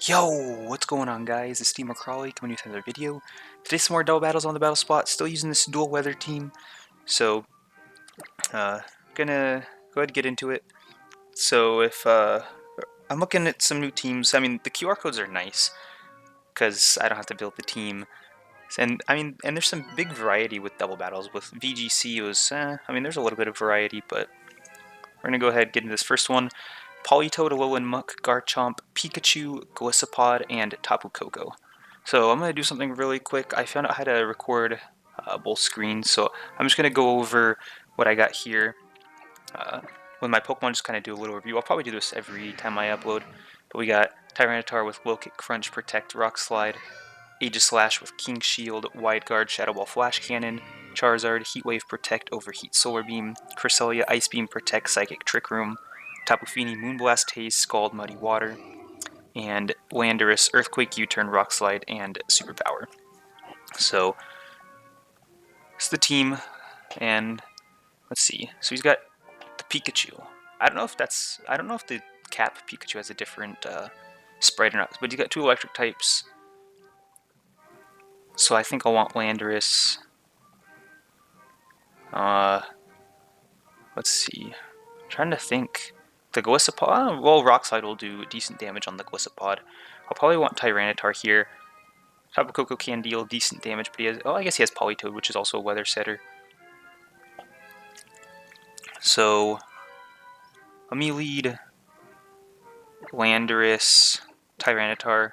Yo, what's going on, guys? It's Steve McCrawley coming with another video. Today some more double battles on the battle spot, still using this dual weather team. So, gonna go ahead and get into it. So if, I'm looking at some new teams. I mean, the QR codes are nice, because I don't have to build the team. And, and there's some big variety with double battles. With VGC, it was, there's a little bit of variety, but we're gonna go ahead and get into this first one. Politoed, Alolan Muck, Garchomp, Pikachu, Golisopod, and Tapu Koko. So I'm going to do something really quick. I found out how to record both screens, so I'm just going to go over what I got here. With my Pokemon, just kind of do a little review. I'll probably do this every time I upload. But we got Tyranitar with Low Kick, Crunch, Protect, Rock Slide, Aegislash with King Shield, Wide Guard, Shadow Ball, Flash Cannon, Charizard, Heat Wave, Protect, Overheat, Solar Beam, Cresselia, Ice Beam, Protect, Psychic, Trick Room, Tapu Fini, Moonblast, Haze, Scald, Muddy Water, and Landorus, Earthquake, U-Turn, Rock Slide, and Superpower. So, it's the team, and let's see. So he's got the Pikachu. I don't know if the Cap Pikachu has a different sprite or not, but he's got two electric types. So I think I'll want Landorus. Let's see. I'm trying to think. The Golisopod? Well, Rock Slide will do decent damage on the Golisopod. I'll probably want Tyranitar here. Tapu Koko can deal decent damage, but he has... Oh, I guess he has Politoed, which is also a Weather Setter. So, let me lead Landorus, Tyranitar.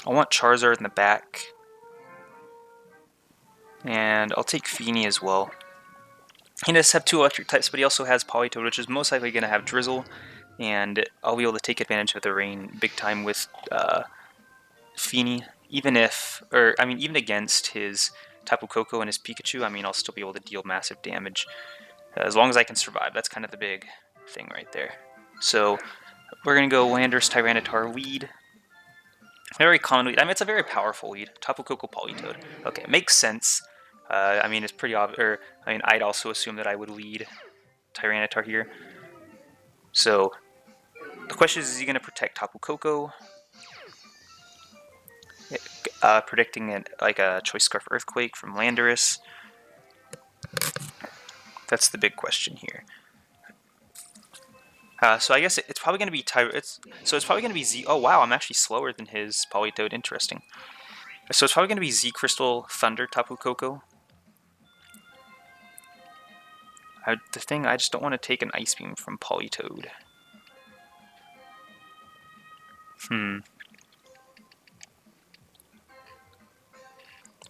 I want Charizard in the back. And I'll take Fini as well. He does have two electric types, but he also has Politoed, which is most likely going to have Drizzle. And I'll be able to take advantage of the rain big time with Fini. Even against his Tapu Koko and his Pikachu, I'll still be able to deal massive damage. As long as I can survive. That's kind of the big thing right there. So, we're going to go Landorus, Tyranitar lead. Very common lead. It's a very powerful lead. Tapu Koko, Politoed. Okay, makes sense. It's pretty obvious. I'd also assume that I would lead Tyranitar here. So, the question is he going to protect Tapu Koko? Predicting a Choice Scarf Earthquake from Landorus. That's the big question here. So I guess it's probably going to be it's probably going to be Z. Oh wow, I'm actually slower than his Politoed. Interesting. So it's probably going to be Z Crystal Thunder Tapu Koko. I just don't want to take an Ice Beam from Politoed.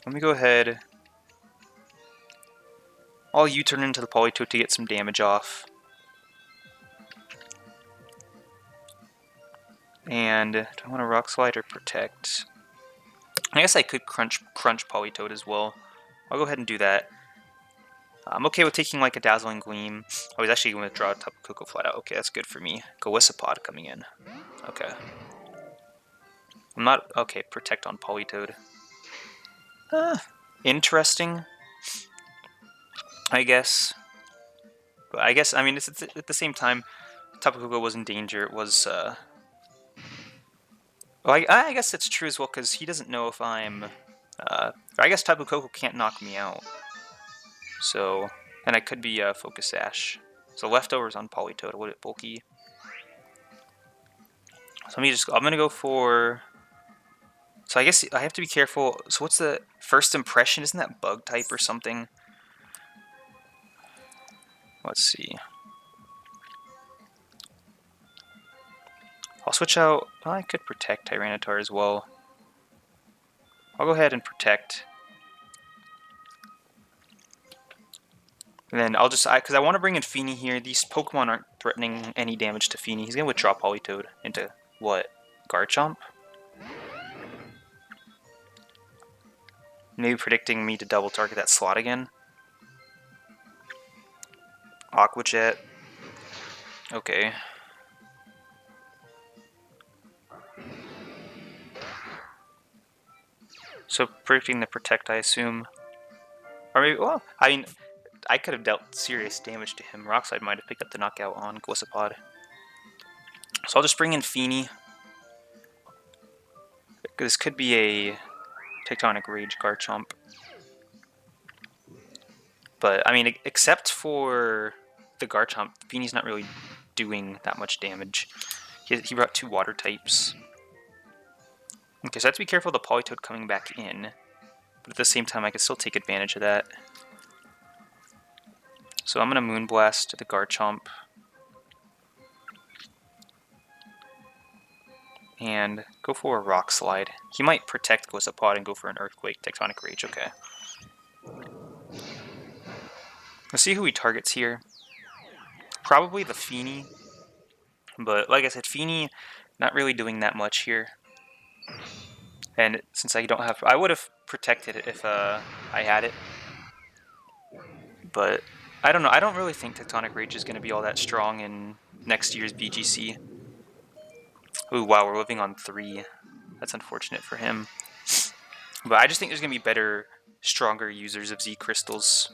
Let me go ahead. I'll U-turn into the Politoed to get some damage off. And do I want to Rock Slide or Protect? I guess I could crunch Politoed as well. I'll go ahead and do that. I'm okay with taking like a Dazzling Gleam. I was actually going to draw Tapu Koko flat out. Okay, that's good for me. Golisopod coming in. Okay. I'm not... Okay, Protect on Politoed. Interesting. I guess. But I guess, it's at the same time, Tapu Koko was in danger. It was, Well, I guess that's true as well, because he doesn't know if I'm... I guess Tapu Koko can't knock me out. So... And I could be Focus Sash. So leftovers on Politoed, a little bit bulky. So I'm gonna go for... So I guess I have to be careful. So what's the first impression? Isn't that bug type or something? Let's see. I'll switch out... Well, I could Protect Tyranitar as well. I'll go ahead and Protect. And then I'll just... Because I want to bring in Fini here. These Pokemon aren't threatening any damage to Fini. He's going to withdraw Politoed into, what? Garchomp? Maybe predicting me to double target that slot again. Aqua Jet. Okay. So predicting the Protect, I assume. Or maybe, well, I could have dealt serious damage to him. Rock Slide might have picked up the knockout on Golisopod. So I'll just bring in Fini. This could be a Tectonic Rage Garchomp. But, I mean, except for the Garchomp, Feeney's not really doing that much damage. He brought 2 water types. Okay, so I have to be careful of the Politoed coming back in. But at the same time, I can still take advantage of that. So I'm going to Moonblast the Garchomp. And go for a Rock Slide. He might protect Golisopod and go for an Earthquake, Tectonic Rage, okay. Let's see who he targets here. Probably the Feeney. But like I said, Feeney not really doing that much here. And since I don't have... I would have protected it if I had it. But I don't know. I don't really think Tectonic Rage is going to be all that strong in next year's VGC. Ooh, wow, we're living on 3. That's unfortunate for him. But I just think there's going to be better, stronger users of Z Crystals.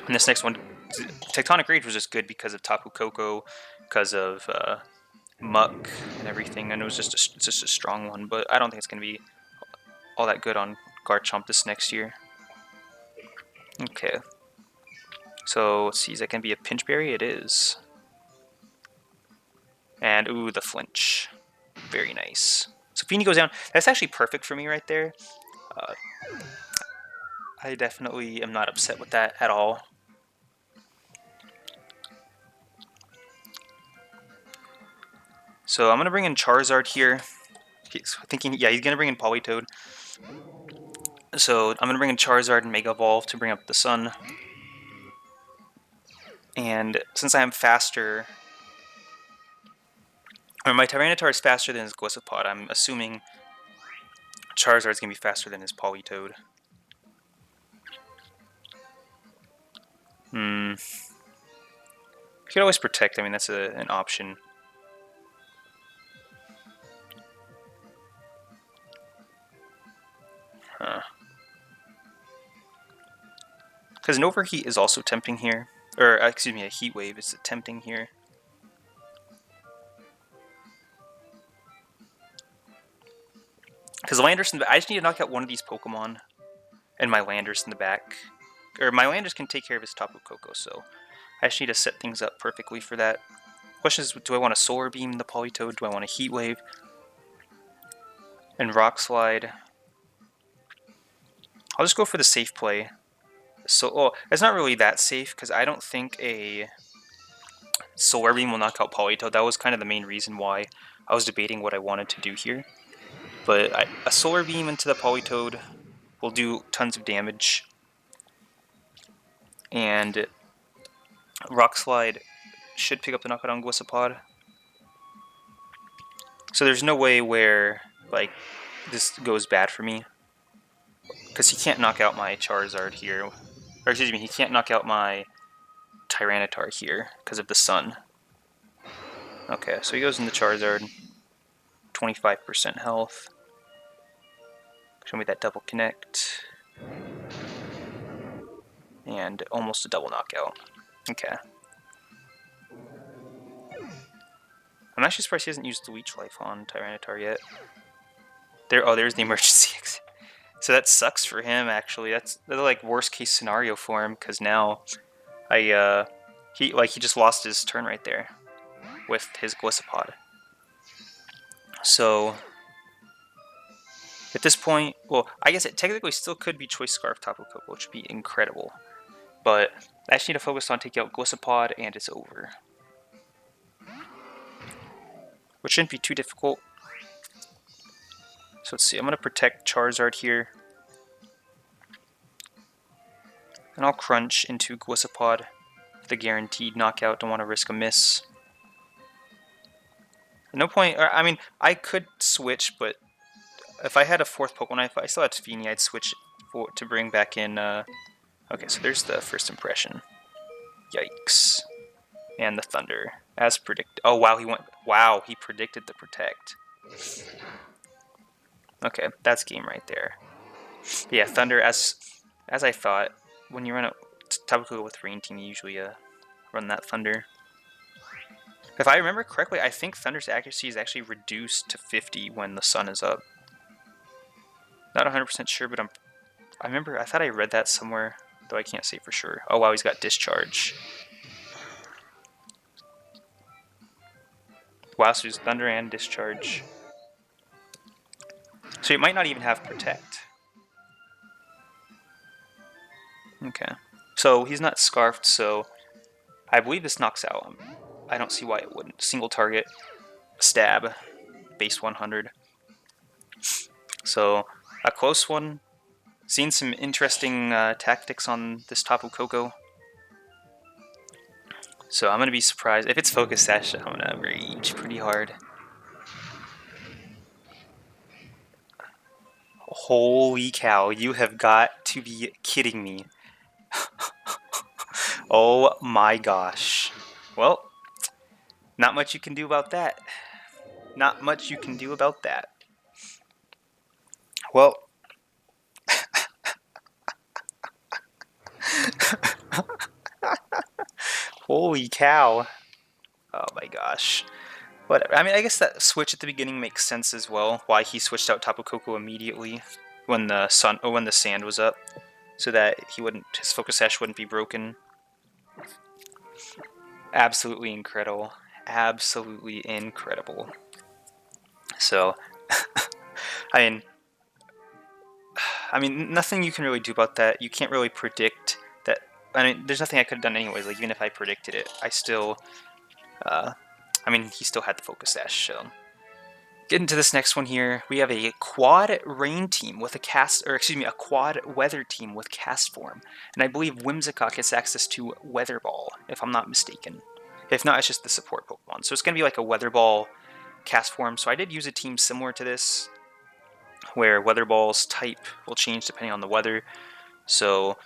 And this next one, Tectonic Rage was just good because of Tapu Koko, because of Muck and everything, and it was just a strong one. But I don't think it's going to be all that good on Garchomp this next year. Okay. So, let's see, is that going to be a Pinch Berry? It is. And, ooh, the flinch. Very nice. So Feeney goes down. That's actually perfect for me right there. I definitely am not upset with that at all. So I'm going to bring in Charizard here. He's thinking, yeah, he's going to bring in Politoed. So I'm going to bring in Charizard and Mega Evolve to bring up the Sun. And since I am faster... Or my Tyranitar is faster than his Golisopod, I'm assuming Charizard's going to be faster than his Politoed. You could always protect, I mean, that's an option. Because an Overheat is also tempting here. Or, excuse me, a Heat Wave is tempting here. Because Landorus, I just need to knock out one of these Pokemon, and my Landorus in the back. Or my Landorus can take care of his Tapu Koko, so I just need to set things up perfectly for that. Question is, do I want to Solar Beam the Politoed? Do I want a Heat Wave? And Rock Slide. I'll just go for the safe play. So, oh, it's not really that safe, because I don't think a Solar Beam will knock out Politoed. That was kind of the main reason why I was debating what I wanted to do here. But a Solar Beam into the Politoed will do tons of damage. And Rock Slide should pick up the knockout on Golisopod. So there's no way where, like, this goes bad for me. Because he can't knock out my Charizard here. Or excuse me, he can't knock out my Tyranitar here because of the Sun. Okay, so he goes into Charizard. 25% health. Show me that double connect. And almost a double knockout. Okay. I'm actually surprised he hasn't used the Leech Life on Tyranitar yet. There's the emergency exit. So that sucks for him, actually. That's like worst case scenario for him, because now he just lost his turn right there with his Golisopod. So at this point, well, I guess it technically still could be Choice Scarf Tapu Koko, which would be incredible. But I just need to focus on taking out Golisopod, and it's over. Which shouldn't be too difficult. So let's see, I'm going to protect Charizard here. And I'll crunch into Golisopod for the guaranteed knockout. Don't want to risk a miss. No point, I mean, I could switch, but if I had a fourth Pokemon, if I still had Feeney, I'd switch to bring back in, okay, so there's the first impression. Yikes. And the Thunder, as predicted. Oh, wow, he predicted the Protect. Okay, that's game right there. But yeah, Thunder, as I thought, when you run a Tapu Koko with Rain Team, you usually run that Thunder. If I remember correctly, I think Thunder's accuracy is actually reduced to 50 when the sun is up. Not 100% sure, but I remember, I thought I read that somewhere, though I can't say for sure. Oh wow, he's got Discharge. Wow, so he's Thunder and Discharge. So he might not even have Protect. Okay. So he's not Scarfed, so I believe this knocks out him. I don't see why it wouldn't. Single target, stab, base 100. So a close one. Seen some interesting tactics on this Tapu Koko. So I'm going to be surprised. If it's Focus Sash, I'm going to rage pretty hard. Holy cow, you have got to be kidding me. Oh my gosh. Well, not much you can do about that. Not much you can do about that. Well, holy cow. Oh my gosh. Whatever. I mean, I guess that switch at the beginning makes sense as well. Why he switched out Tapu Koko immediately when the sand was up, so that his Focus Sash wouldn't be broken. Absolutely incredible. Absolutely incredible. So, I mean, nothing you can really do about that. You can't really predict that. I mean, there's nothing I could have done anyways. Like, even if I predicted it, I still, I mean, he still had the Focus Sash, so. Getting to this next one here, we have a quad rain team with a quad weather team with cast form. And I believe Whimsicott gets access to Weather Ball, if I'm not mistaken. If not, it's just the support Pokemon. So it's going to be like a Weather Ball cast form. So I did use a team similar to this, where Weather Ball's type will change depending on the weather. So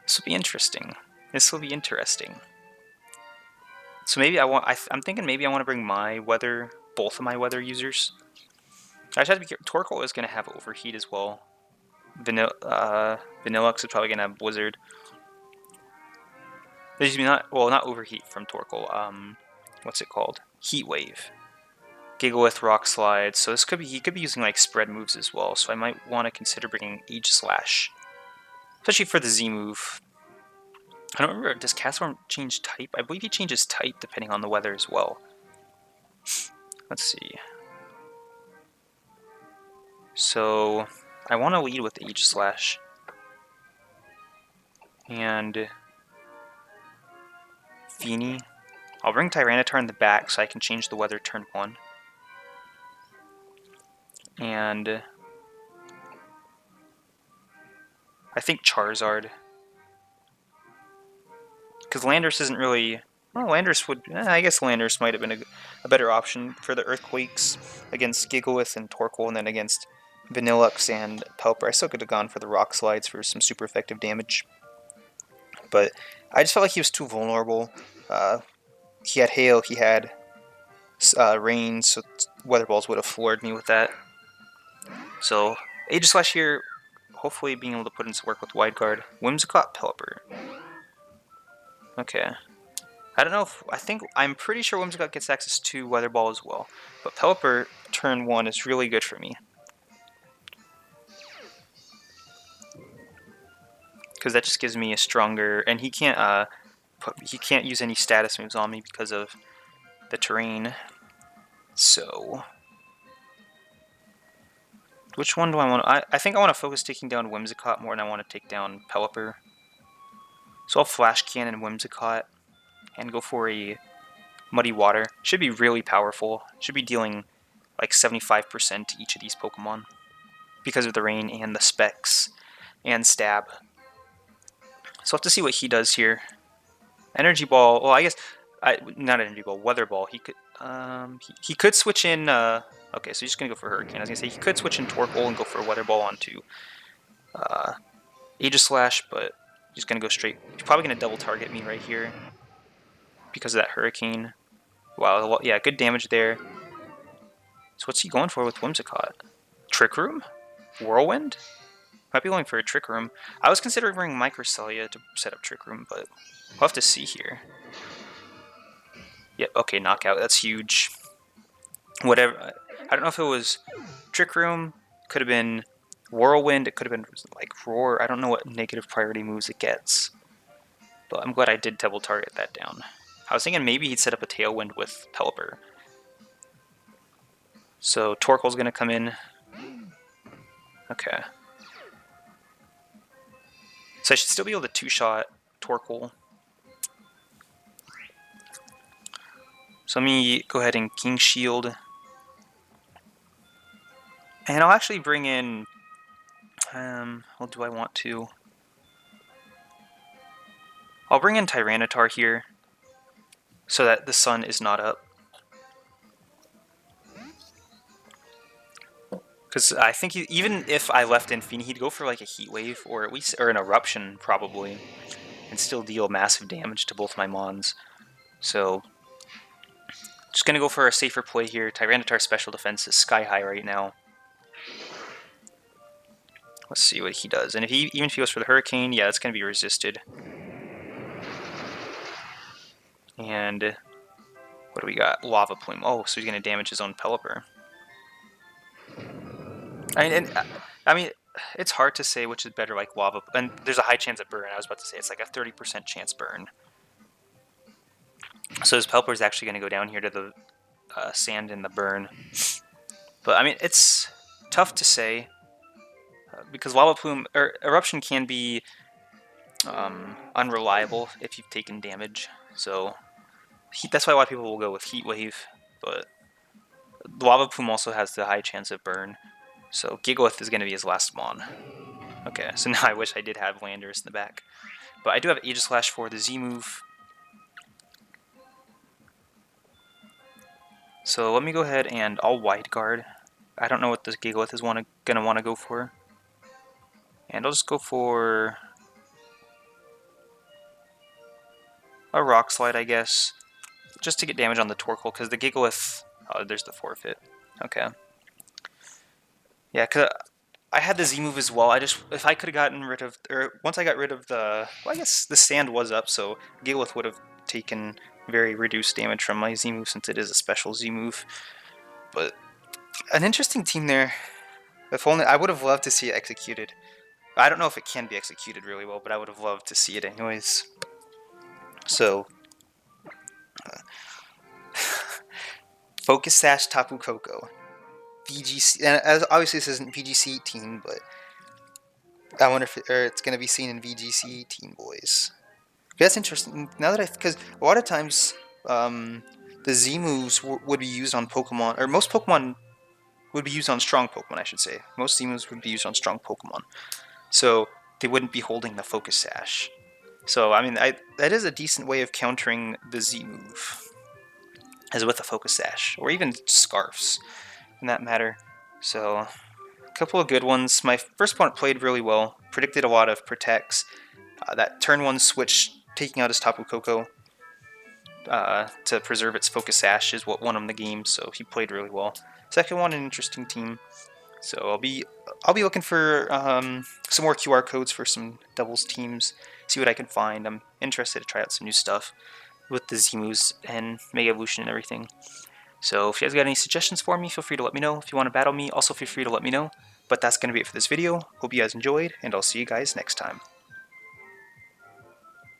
this will be interesting. This will be interesting. So maybe I'm thinking maybe I want to bring both of my weather users. I just have to be careful. Torkoal is going to have Overheat as well. Vanillux is probably going to have Blizzard. There's not Overheat from Torkoal. What's it called? Heat Wave. Gigalith, Rock Slide. So he could be using like spread moves as well. So I might want to consider bringing Aegislash, especially for the Z move. I don't remember. Does Castform change type? I believe he changes type depending on the weather as well. Let's see. So I want to lead with Aegislash. And Feeny. I'll bring Tyranitar in the back so I can change the weather turn 1. And I think Charizard. Because Landorus isn't really... Well, Landorus would... I guess Landorus might have been a better option for the Earthquakes against Gigalith and Torkoal, and then against Vanillux and Pelipper. I still could have gone for the Rock Slides for some super effective damage. But I just felt like he was too vulnerable. He had Hail, he had Rain, so Weather Balls would have floored me with that. So, Aegislash here, hopefully being able to put into work with Wide Guard. Whimsicott, Pelipper. Okay. I don't know if... I'm pretty sure Whimsicott gets access to Weather Ball as well. But Pelipper, turn 1 is really good for me. Because that just gives me a stronger... And he can't use any status moves on me because of the terrain. So... Which one do I want to... I think I want to focus taking down Whimsicott more than I want to take down Pelipper. So I'll Flash Cannon Whimsicott and go for a Muddy Water. Should be really powerful. Should be dealing like 75% to each of these Pokemon because of the rain and the specs and stab. So I'll have to see what he does here. Energy Ball. Well, I guess not Energy Ball. Weather Ball. He could switch in. Okay, so he's just gonna go for Hurricane. I was gonna say he could switch in Torkoal and go for a Weather Ball onto Aegislash, but he's gonna go straight. He's probably gonna double target me right here because of that Hurricane. Wow, well, yeah, good damage there. So what's he going for with Whimsicott? Trick Room? Whirlwind? Might be going for a Trick Room. I was considering bringing Microcelia to set up Trick Room, but we'll have to see here. Yep, okay, Knockout. That's huge. Whatever. I don't know if it was Trick Room. Could have been Whirlwind, it could have been like Roar. I don't know what negative priority moves it gets. But I'm glad I did double target that down. I was thinking maybe he'd set up a Tailwind with Pelipper. So Torkoal's going to come in. Okay. So I should still be able to two-shot Torkoal. So let me go ahead and King Shield. And I'll actually bring in... well, do I want to? I'll bring in Tyranitar here so that the sun is not up. Because I think even if I left Infinity, he'd go for like a Heat Wave or at least an Eruption probably, and still deal massive damage to both my Mons. So just gonna go for a safer play here. Tyranitar's special defense is sky high right now. Let's see what he does. And even if he goes for the Hurricane, yeah, it's gonna be resisted. And what do we got? Lava Plume. Oh, so he's gonna damage his own Pelipper. I mean, it's hard to say which is better, like Lava, and there's a high chance of burn. I was about to say it's like a 30% chance burn. So his Pelipper is actually going to go down here to the sand and the burn. But I mean, it's tough to say because Lava Plume or Eruption can be unreliable if you've taken damage. So that's why a lot of people will go with Heat Wave, but Lava Plume also has the high chance of burn. So Gigalith is going to be his last Mon. Okay, so now I wish I did have Landers in the back. But I do have Aegislash for the Z move. So let me go ahead and I'll Wide Guard. I don't know what this Gigalith is going to want to go for. And I'll just go for a Rock Slide, I guess. Just to get damage on the Torkoal, because the Gigalith... Oh, there's the forfeit. Okay. Yeah, because I had the Z move as well. If I could have gotten rid of, or once I got rid of the, well, I guess the sand was up, so Gigalith would have taken very reduced damage from my Z move since it is a special Z move. But an interesting team there. If only I would have loved to see it executed. I don't know if it can be executed really well, but I would have loved to see it anyways. So, Focus Sash Tapu Koko. VGC, and as obviously this isn't VGC team, but I wonder if it's going to be seen in VGC team, boys. That's interesting. Now that because a lot of times the Z moves would be used on Pokemon, or most Pokemon would be used on strong Pokemon, I should say. Most Z moves would be used on strong Pokemon, so they wouldn't be holding the Focus Sash. So I mean, that is a decent way of countering the Z move, as with a Focus Sash, or even Scarfs. In that matter. So, a couple of good ones. My first opponent played really well, predicted a lot of protects. That turn 1 switch, taking out his Tapu Koko to preserve its Focus Sash is what won him the game, so he played really well. Second one, an interesting team. So I'll be looking for some more QR codes for some doubles teams, see what I can find. I'm interested to try out some new stuff with the Z moves and Mega Evolution and everything. So if you guys got any suggestions for me, feel free to let me know. If you want to battle me, also feel free to let me know. But that's going to be it for this video. Hope you guys enjoyed, and I'll see you guys next time.